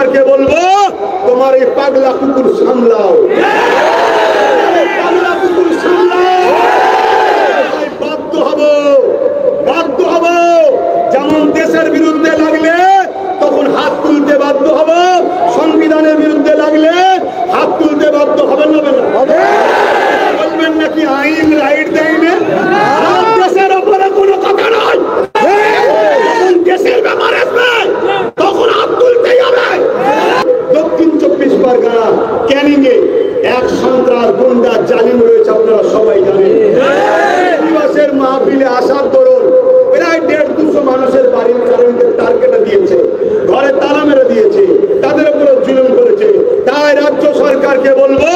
সরকারকে বলবো, তোমার এই পাগলা কুকুর সামলাও, পাগলা কুকুর সামলাও। বাধ্য হব, বাধ্য হব। যেমন দেশের বিরুদ্ধে লাগলে তখন হাত তুলতে বাধ্য হব, সংবিধানের বিরুদ্ধে লাগলে হাত তুলতে বাধ্য হবেন না? বলবেন নাকি আইন রাইট দেয় না? দেশের ওপরে কোনো কথা নয়। দেশের ব্যাপার আসবে তখন হাত তুলতেই হবে। দক্ষিণ 24 পরগনা ক্যানিং এ এক সন্ত্রাস গুন্ডা জালিম রয়েছে, আপনারা সবাই জানেন। দিবসের মাহফিলে আসার দরুন প্রায় 150-200 মানুষের বাড়ির কারেন্টের তার কেটে দিয়েছে, ঘরে তালা মেরে দিয়েছে, তাদের উপরে জুলুম করেছে। তাই রাজ্য সরকারকে বলবো,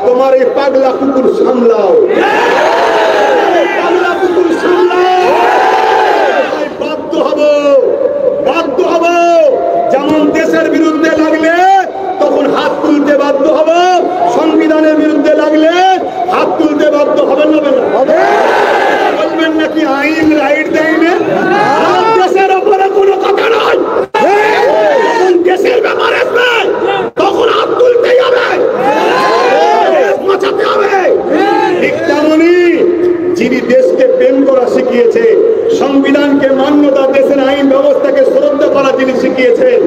তোমার এই পাগলা কুকুর সামলাও, পাগলা কুকুর সামলাও। বাধ্য হব, বাধ্য হব। যেমন দেশের বিরুদ্ধে লাগলে তখন হাত তুলতে বাধ্য হব, সংবিধানের বিরুদ্ধে লাগলে হাত তুলতে বাধ্য হবেন না? বলবেন নাকি আইন রাইট দেয় না? দেশের ওপরে কোনো কথা নয়। দেশের ব্যাপার আসবে তখন হাত তুলতেই হবে, বাঁচাতে হবে। ঠিক তেমনি যিনি দেশকে প্রেম করা শিখিয়েছে, সংবিধানকে মান্যতা, দেশের আইন ব্যবস্থাকে শ্রদ্ধা করা যিনি শিখিয়েছেন,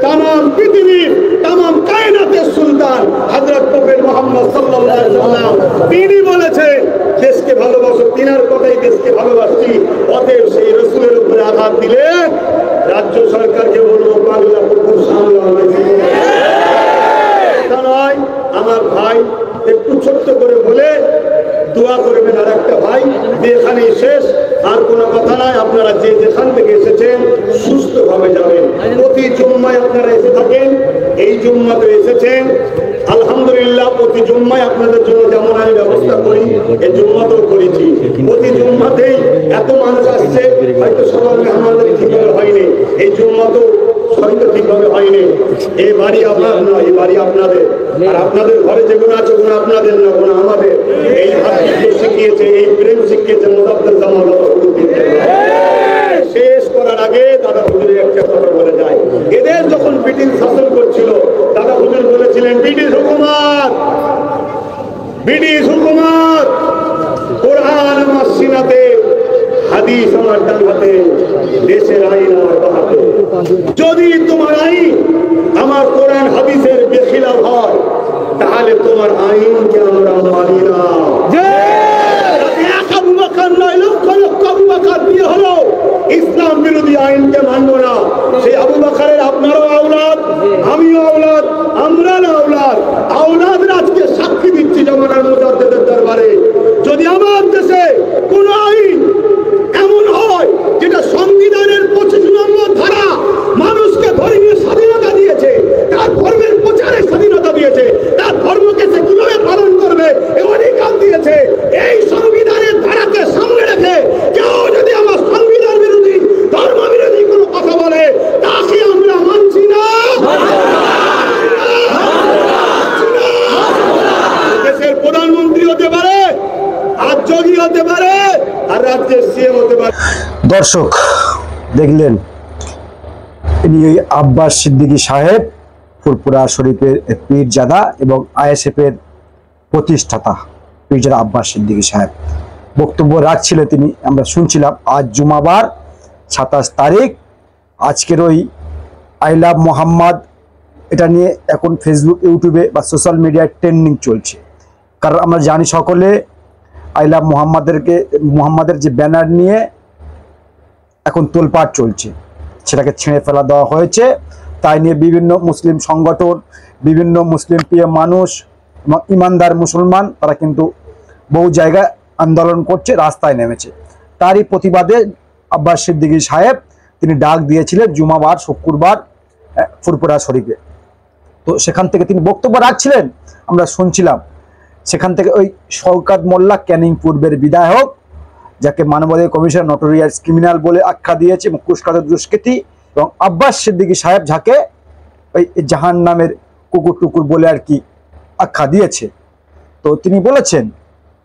তাম পৃথিবীর তাম কায়নাতের সুলতান হযরত প্রফেট মুহাম্মদ সাল্লাল্লাহু আলাইহি ওয়াসাল্লাম, তিনি বলেছেন দেশকে ভালোবাসো, তিনার কথাই দেশকে ভালোবাসি। অতএব সেই রাসূলের উপরে আঘাত দিলে রাজ্য সরকারকে বলবো, পাগলা কুকুর সামলাও। তা নয়, আমার ভাই একটু ছোট্ট করে বলে দোয়া করবেন। আর একটা ভাই, এখানেই শেষ, আর কোনো কথা নাই। আপনারা যে যেখান থেকে এসেছেন সুস্থভাবে যাবেন। প্রতি জুম্মায় আপনারা এসে থাকেন, এই জুম্মাতে এসেছেন, আলহামদুলিল্লাহ। প্রতি জুম্মায় আপনাদের জন্য যেমন আমি ব্যবস্থা করি, এই জুম্মাতেও করেছি। প্রতি জুম্মাতেই এত মানুষ আসছে, হয়তো সবার মেহমানদারি ঠিকভাবে হয়নি, এই জুম্মাতেও হয়তো ঠিকভাবে হয়নি। এই বাড়ি আপনার না, এই বাড়ি আপনাদের। আর আপনাদের ঘরে যেগুলো আছে ওগুলো আপনাদের না, ওগুলো আমাদের। এই হাত শিখিয়েছে, এই প্রেম শিখিয়েছে মুজাফফর জামান বাবা হুজুর। শেষ করার আগে দাদা হুজুরের একটা কথা বলে যায়। এদের যখন ব্রিটিশ শাসন করছিল, দাদা হুজুর বলেছিলেন, ব্রিটিশ হুকুমত, ব্রিটিশ হুকুমত, কোরআন আমার সিনাতে, হাদিস আমার ডান হাতে, দেশের আইন আমার বাঁ হাতে। যদি তোমার আইন আমার কোরআন হাদিসের বেখিলাফ হয়, তাহলে তোমার আইনকে আমরা মানি না। এক আবু বকর নয়, লক্ষ লক্ষ আবু বকর দিয়ে হলো ইসলাম বিরোধী আইনকে মানব না। সেই আবু বকরের আপনারও আওলাদ, আমিও আওলাদ, আমরা আওলাদ, আওলাদরা আজকে সাক্ষী দিচ্ছি জামানার মুজাদ্দিদের দরবারে। যদি আমার দেশে কোন আইন এমন হয় যেটা সংবিধানের 25 নম্বর ধারা মানুষকে ধর্মীয় স্বাধীনতা দিয়েছে, তার ধর্মের প্রচারের স্বাধীনতা দিয়েছে, তার ধর্মকে সে কিভাবে পালন করবে এ অধিকার দিয়েছে, এই সংবিধানের ধারাকে সামনে রেখে কেউ যদি আমার সংবিধান বিরোধী, ধর্ম বিরোধী কোনো কথা বলে, তাকে আমরা মানছি না। দেশের প্রধানমন্ত্রী হতে পারে, আর যোগী হতে পারে, আর রাজ্যের সিএম হতে পারে। দর্শক দেখলেন, ইনি ওই আব্বাস সিদ্দিকী সাহেব, ফুরফুরা শরীফের পীরজাদা এবং আইএসএফের প্রতিষ্ঠাতা পীরজাদা আব্বাস সিদ্দিকী সাহেব বক্তব্য রাখছিলেন তিনি। আমরা শুনছিলাম। আজ জুমাবার 27 তারিখ। আজকের ওই আই লাভ মোহাম্মদ, এটা নিয়ে এখন ফেসবুক, ইউটিউবে বা সোশ্যাল মিডিয়ায় ট্রেন্ডিং চলছে। কারণ আমরা জানি সকলে আই লাভ মোহাম্মদের যে ব্যানার নিয়ে এখন তোলপাড় চলছে, সেটাকে ছিঁড়ে ফেলা দেওয়া হয়েছে। তাই নিয়ে বিভিন্ন মুসলিম সংগঠন, বিভিন্ন মুসলিম প্রিয় মানুষ এবং ইমানদার মুসলমান তারা কিন্তু বহু জায়গায় আন্দোলন করছে, রাস্তায় নেমেছে। তারই প্রতিবাদে আব্বাস সিদ্দিকী সাহেব তিনি ডাক দিয়েছিলেন জুমাবার, শুক্রবার ফুরফুরা শরীফে। তো সেখান থেকে তিনি বক্তব্য রাখছিলেন, আমরা শুনছিলাম। সেখান থেকে ওই শওকত মোল্লা, ক্যানিং পূর্বের বিধায়ক, যাকে মানবাধিকার কমিশন নটোরিয়াস ক্রিমিনাল বলে আখ্যা দিয়েছে, কুখ্যাত দুষ্কৃতী, এবং আব্বাস সিদ্দিকী সাহেব, যাকে ওই জাহান নামের কুকুর টুকুর বলে আর কি আখ্যা দিয়েছে। তো তিনি বলেছেন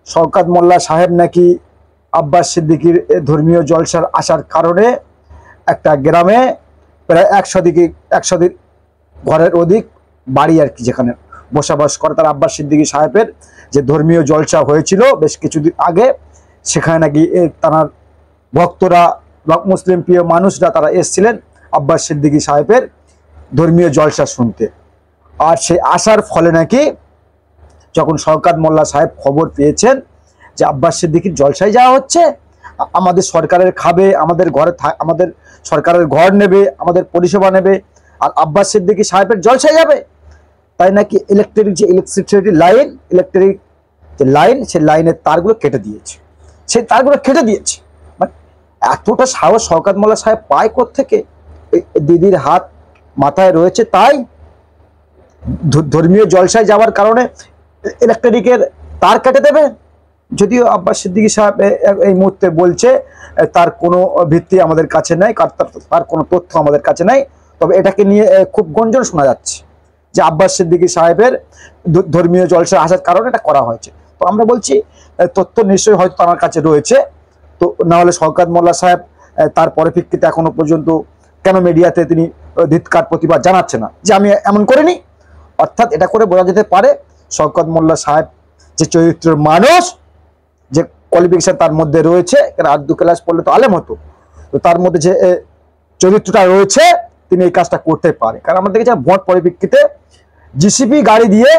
শওকত মোল্লা সাহেব নাকি আব্বাস সিদ্দিকীর ধর্মীয় জলসার আসার কারণে একটা গ্রামে প্রায় 100 ঘরের অধিক বাড়ি আর কি, যেখানে বসবাস করে তার আব্বাস সিদ্দিকী সাহেবের যে ধর্মীয় জলসা হয়েছিল বেশ কিছুদিন আগে, সেখানে নাকি তার ভক্তরা বা মুসলিম প্রিয় মানুষরা তারা এসেছিলেন আব্বাস সিদ্দিকী সাহেবের ধর্মীয় জলসা শুনতে। আর সেই আসার ফলে নাকি যখন শওকত মোল্লা সাহেব খবর পেয়েছেন যে আব্বাস সিদ্দিকীর জলসায় যাওয়া হচ্ছে, আমাদের সরকারের খাবে, আমাদের ঘরে আমাদের সরকারের ঘর নেবে, আমাদের পরিষেবা নেবে, আর আব্বাস সিদ্দিকী সাহেবের জলসায় যাবে, তাই নাকি ইলেকট্রিসিটি লাইন, ইলেকট্রিক যে লাইন, সেই লাইনের তারগুলো কেটে দিয়েছে, সেই তারগুলো কেটে দিয়েছে। মানে এতটা সাহস শওকত মোল্লা সাহেব পায় কোত্থেকে? দিদির হাত মাথায় রয়েছে তাই ধর্মীয় জলসায় যাওয়ার কারণে ইলেকট্রিকের তার কেটে দেবে। যদিও আব্বাস সিদ্দিকী সাহেব এই মুহূর্তে বলছে তার কোনো ভিত্তি আমাদের কাছে নেই, তার কোনো তথ্য আমাদের কাছে নেই, তবে এটাকে নিয়ে খুব গঞ্জন শোনা যাচ্ছে যে আব্বাস সিদ্দিকী সাহেবের ধর্মীয় জলসা আসার কারণে এটা করা হয়েছে। তো আমরা বলছি তথ্য নিশ্চয়ই হয়তো আমার কাছে রয়েছে, তো না হলে শওকত মোল্লা সাহেব তার পরিপ্রেক্ষিতে এখনো পর্যন্ত কেন মিডিয়াতে তিনি ধিক্কার প্রতিবাদ জানাচ্ছে না যে আমি এমন করিনি? অর্থাৎ এটা করে বোঝা যেতে পারে শওকত মোল্লা সাহেব যে চরিত্রের মানুষ, যে কোয়ালিফিকেশন তার মধ্যে রয়েছে, আর 2 ক্লাস পড়লে তো আলেম হতো, তো তার মধ্যে যে চরিত্রটা রয়েছে তিনি এই কাজটা করতে পারে। কারণ আমরা দেখেছি ভোট পরিপ্রেক্ষিতে জিসিপি গাড়ি দিয়ে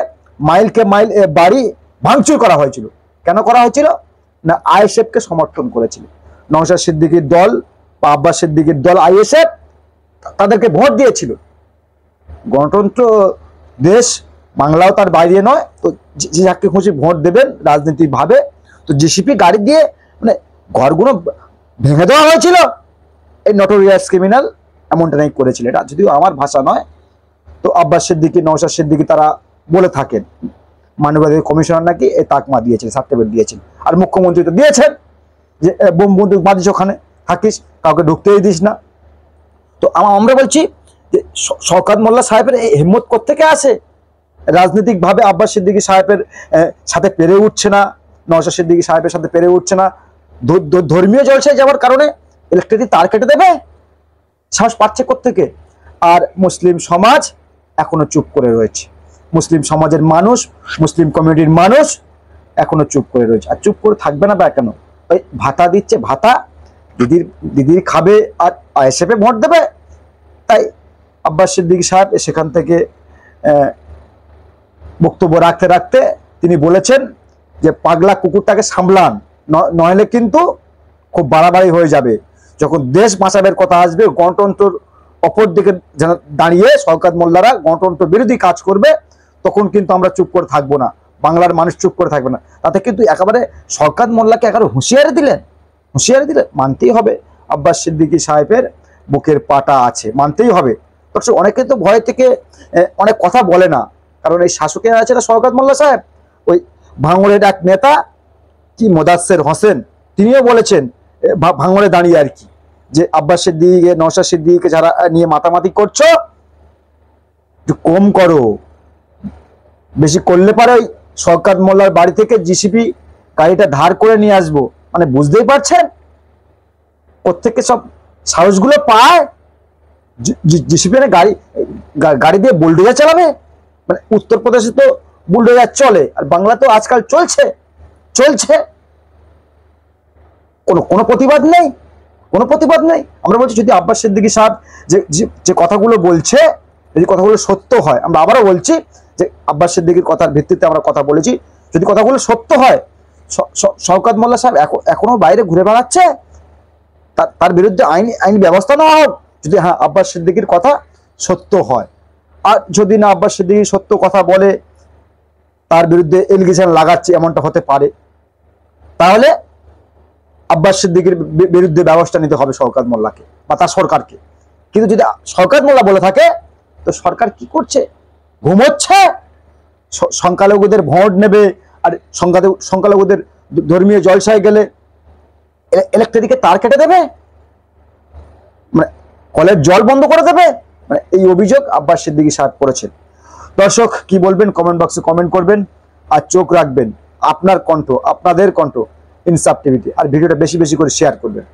মাইলকে মাইল বাড়ি ভাঙচুর করা হয়েছিল। কেন করা হয়েছিল? না আইএসএফকে সমর্থন করেছিল নওশাদ সিদ্দিকীর দল বা আব্বাস সিদ্দিকীর দল, আইএসএফ তাদেরকে ভোট দিয়েছিল। গণতন্ত্র দেশ, বাংলাও তার বাইরে নয়, তো যে যাকে খুশি ভোট দেবেন রাজনৈতিকভাবে। তো জিসিপি গাড়ি দিয়ে মানে ঘরগুলো ভেঙে দেওয়া হয়েছিল, এই নটোরিয়াস ক্রিমিনাল এমনটা নাই করেছিল। এটা যদিও আমার ভাষা নয়, তো আব্বাস সিদ্দিকী, নওশাদ সিদ্দিকী তারা বলে থাকেন। মানবাধিকার কমিশনার নাকি এই তাকমা দিয়েছেন, সার্টিফিকেট দিয়েছেন, আর মুখ্যমন্ত্রী তো দিয়েছেন যে বোম বন্দুক বাঁধিস, ওখানে থাকিস, কাউকে ঢুকতেই দিস না। তো আমরা বলছি যে শওকত মোল্লা সাহেবের এই হিম্মত কোত্থেকে আসে? রাজনৈতিকভাবে আব্বাস সিদ্দিকী সাহেবের সাথে পেরে উঠছে না, নওশাদ সিদ্দিকী সাহেবের সাথে পেরে উঠছে না, ধর্মীয় জলসায় যাওয়ার কারণে ইলেকট্রিক তার কেটে দেবে, সাহস পাচ্ছে কোত্থেকে? আর মুসলিম সমাজ এখনো চুপ করে রয়েছে, মুসলিম সমাজের মানুষ, মুসলিম কমিউনিটির মানুষ এখনো চুপ করে রয়েছে। আর চুপ করে থাকবে না বা কেন? ওই ভাতা দিচ্ছে, ভাতা দিদির খাবে আর আইএসএফে ভোট দেবে। তাই আব্বাস সিদ্দিকী সাহেব সেখান থেকে বক্তব্য রাখতে রাখতে তিনি বলেছেন যে পাগলা কুকুরটাকে সামলান, নইলে কিন্তু খুব বাড়াবাড়ি হয়ে যাবে। যখন দেশ বাঁচাবের কথা আসবে, গণতন্ত্রের অপর দিকে দাঁড়িয়ে শওকত মোল্লারা গণতন্ত্র বিরোধী কাজ করবে, তখন কিন্তু আমরা চুপ করে থাকবো না, বাংলার মানুষ চুপ করে থাকবে না। তাতে কিন্তু একেবারে শওকত মোল্লাকে একেবারে হুঁশিয়ারি দিলেন। মানতেই হবে আব্বাস সিদ্দিকী সাহেবের বুকের পাটা আছে, মানতেই হবে। দর্শক, অনেকে তো ভয় থেকে অনেক কথা বলে না, কারণ এই শাসকের আছে না শওকত মোল্লা সাহেব। ওই ভাঙড়ের এক নেতা কি মোদাচ্ছের হোসেন, তিনিও বলেছেন ভাঙড়ে দাঁড়িয়ে আর কি, যে আব্বাস সিদ্দিকী, নওশাদ সিদ্দিকীকে যারা নিয়ে মাতামাতি করছো একটু কম করো, বেশি করলে পারে ওই শওকত মোল্লার বাড়ি থেকে জিসিপি গাড়িটা ধার করে নিয়ে আসবো। মানে বুঝতেই পারছেন কোত্থেকে সব সাহসগুলো পায়। জিসিপি গাড়ি দিয়ে বুলডোজার চালাবে, মানে উত্তরপ্রদেশে তো বুলডোজার চলে, আর বাংলা তো আজকাল চলছে। কোনো প্রতিবাদ নেই, আমরা বলছি যদি আব্বাস সিদ্দিকী সাহেব যে কথাগুলো বলছে, যদি কথাগুলো সত্য হয়, আমরা আবারও বলছি যে আব্বাস সিদ্দিকীর কথার ভিত্তিতে আমরা কথা বলেছি, যদি কথাগুলো সত্য হয়, শওকত মোল্লা সাহেব এখনো বাইরে ঘুরে বেড়াচ্ছে, তার বিরুদ্ধে আইনি ব্যবস্থা নেওয়া হোক, যদি হ্যাঁ আব্বাস সিদ্দিকীর কথা সত্য হয়। আর যদি না আব্বাস সিদ্দিকী সত্য কথা বলে, তার বিরুদ্ধে এলিগেশন লাগাচ্ছে এমনটা হতে পারে, তাহলে আব্বাস সিদ্দিকীর বিরুদ্ধে ব্যবস্থা নিতে হবে শওকত মোল্লাকে বা তার সরকারকে। কিন্তু যদি শওকত মোল্লা বলে থাকে, তো সরকার কি করছে? ঘুমোচ্ছে। সংখ্যালঘুদের ভোট নেবে, আর সংখ্যালঘুদের ধর্মীয় জলসায় গেলে ইলেকট্রিকের তার কেটে দেবে, মানে কলের জল বন্ধ করে দেবে। মানে এই অভিযোগ আব্বাস সিদ্দিকী সাহেব করেছেন। দর্শক, কি বলবেন কমেন্ট বক্সে কমেন্ট করবেন, আর চোখ রাখবেন আপনার কণ্ঠ, আপনাদের কণ্ঠ ইনসাফ টিভিতে, আর ভিডিওটা বেশি বেশি করে শেয়ার করবেন।